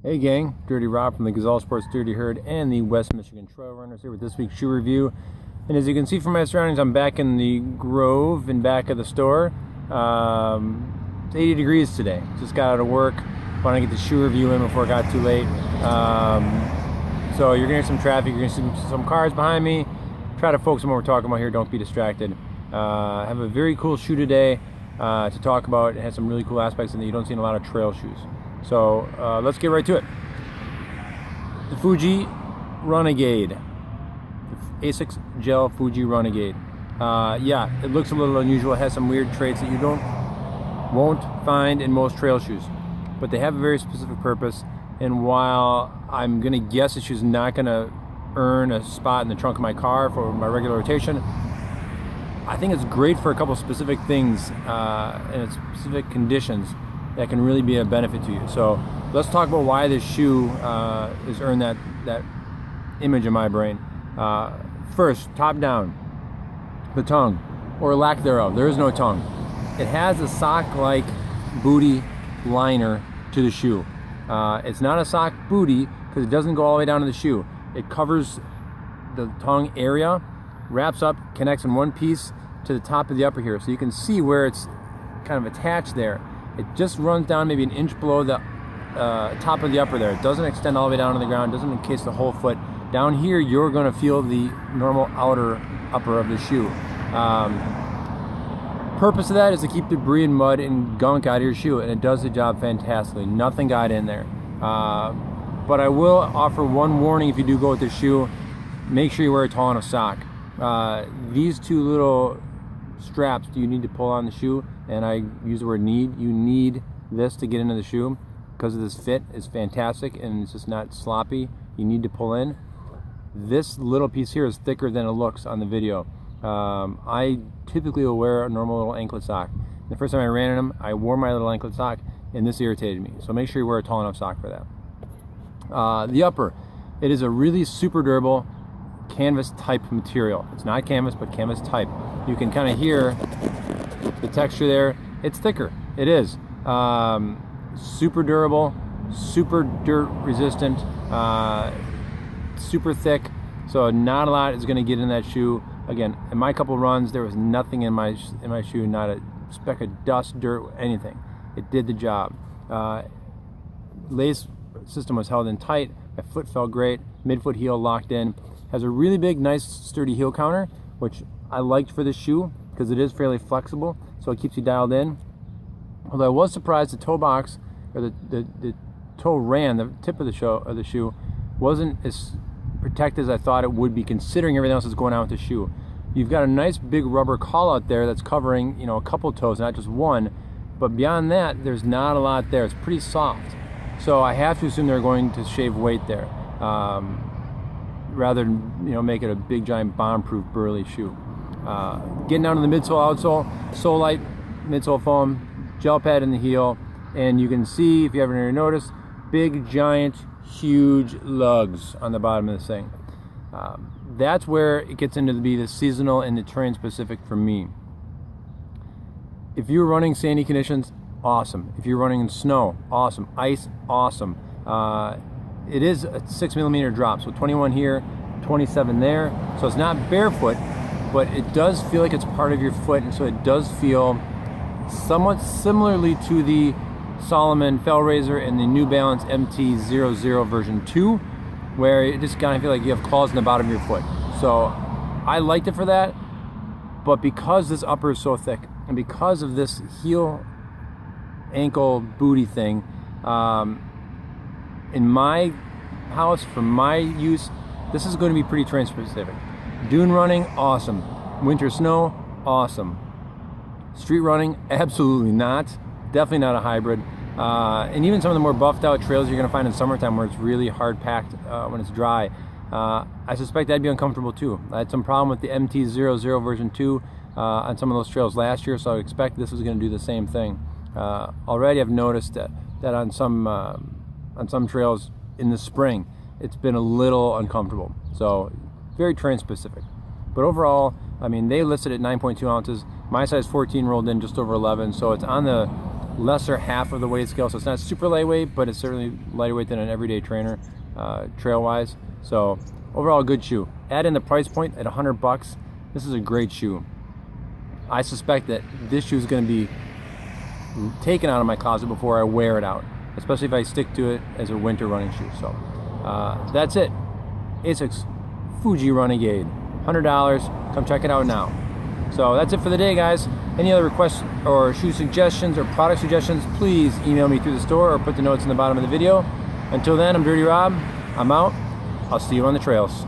Hey gang, Dirty Rob from the Gazelle Sports Dirty Herd and the West Michigan Trail Runners here with this week's shoe review. And as you can see from my surroundings, I'm back in the Grove in back of the store. It's 80 degrees today. Just got out of work. Want to get the shoe review in before it got too late. So you're going to hear some traffic, you're going to see some cars behind me. Try to focus on what we're talking about here, don't be distracted. Have a very cool shoe today to talk about. It has some really cool aspects in that you don't see in a lot of trail shoes. So let's get right to it. The Fujirunnegade, the Asics Gel-Fujirunnegade. Yeah, it looks a little unusual. It has some weird traits that you won't find in most trail shoes, but they have a very specific purpose. And while I'm gonna guess the shoe's not gonna earn a spot in the trunk of my car for my regular rotation, I think it's great for a couple specific things and specific conditions that can really be a benefit to you. So let's talk about why this shoe has earned that image in my brain. First, top down, the tongue, or lack thereof. There is no tongue. It has a sock-like booty liner to the shoe. It's not a sock booty because it doesn't go all the way down to the shoe. It covers the tongue area, wraps up, connects in one piece to the top of the upper here. So you can see where it's kind of attached there. It just runs down maybe an inch below the top of the upper there. It doesn't extend all the way down to the ground, doesn't encase the whole foot. Down here, you're gonna feel the normal upper of the shoe. Purpose of that is to keep debris and mud and gunk out of your shoe, and it does the job fantastically. Nothing got in there. But I will offer one warning if you do go with the shoe. Make sure you wear a tall enough sock. These two little straps you need to pull on the shoe, and I use the word need. You need this to get into the shoe because of this fit is fantastic and it's just not sloppy. You need to pull in. This little piece here is thicker than it looks on the video. I typically will wear a normal little anklet sock. The first time I ran in them, I wore my little anklet sock and this irritated me. So make sure you wear a tall enough sock for that. The upper, it is a really super durable canvas type material. It's not canvas, but canvas type. You can kind of hear the texture there. It's thicker. It is super durable, super dirt resistant, super thick. So not a lot is going to get in that shoe. Again, in my couple runs, there was nothing in my shoe, not a speck of dust, dirt, anything. It did the job. Lace system was held in tight. My foot felt great. Midfoot heel locked in. Has a really big, nice, sturdy heel counter, which I liked for this shoe because it is fairly flexible, so it keeps you dialed in. Although I was surprised the toe box, or the toe ran, the tip of the shoe, wasn't as protected as I thought it would be, considering everything else that's going on with the shoe. You've got a nice big rubber call out there that's covering, a couple toes, not just one. But beyond that, there's not a lot there. It's pretty soft. So I have to assume they're going to shave weight there, rather than make it a big giant bomb-proof burly shoe. Getting down to the midsole, outsole, sole light, midsole foam, gel pad in the heel, and you can see, if you haven't already noticed, big giant huge lugs on the bottom of this thing. That's where it gets into the seasonal and the terrain specific for me. If you're running sandy conditions, awesome. If you're running in snow, awesome. Ice, awesome. It is a 6mm drop, so 21 here, 27 there. So it's not barefoot, but it does feel like it's part of your foot, and so it does feel somewhat similarly to the Salomon Fellraiser and the New Balance MT00 version 2, where you just kind of feel like you have claws in the bottom of your foot. So I liked it for that, but because this upper is so thick, and because of this heel, ankle, booty thing, in my house, for my use, this is going to be pretty terrain specific. Dune running, awesome. Winter snow, awesome. Street running, absolutely not. Definitely not a hybrid. And even some of the more buffed out trails you're going to find in summertime where it's really hard packed when it's dry, I suspect that'd be uncomfortable too. I had some problem with the MT00 version 2 on some of those trails last year, so I expect this is going to do the same thing. Already I've noticed that on some trails in the spring, it's been a little uncomfortable. So very terrain specific. But overall, I mean, they listed at 9.2 ounces. My size 14 rolled in just over 11, so it's on the lesser half of the weight scale, so it's not super lightweight, but it's certainly lighter weight than an everyday trainer, trail wise. So overall, good shoe. Add in the price point at $100. This is a great shoe. I suspect that this shoe is going to be taken out of my closet before I wear it out, especially if I stick to it as a winter running shoe. So that's it. Asics Fujirunnegade, $100. Come check it out now. So that's it for the day, guys. Any other requests or shoe suggestions or product suggestions, please email me through the store or put the notes in the bottom of the video. Until then, I'm Dirty Rob. I'm out. I'll see you on the trails.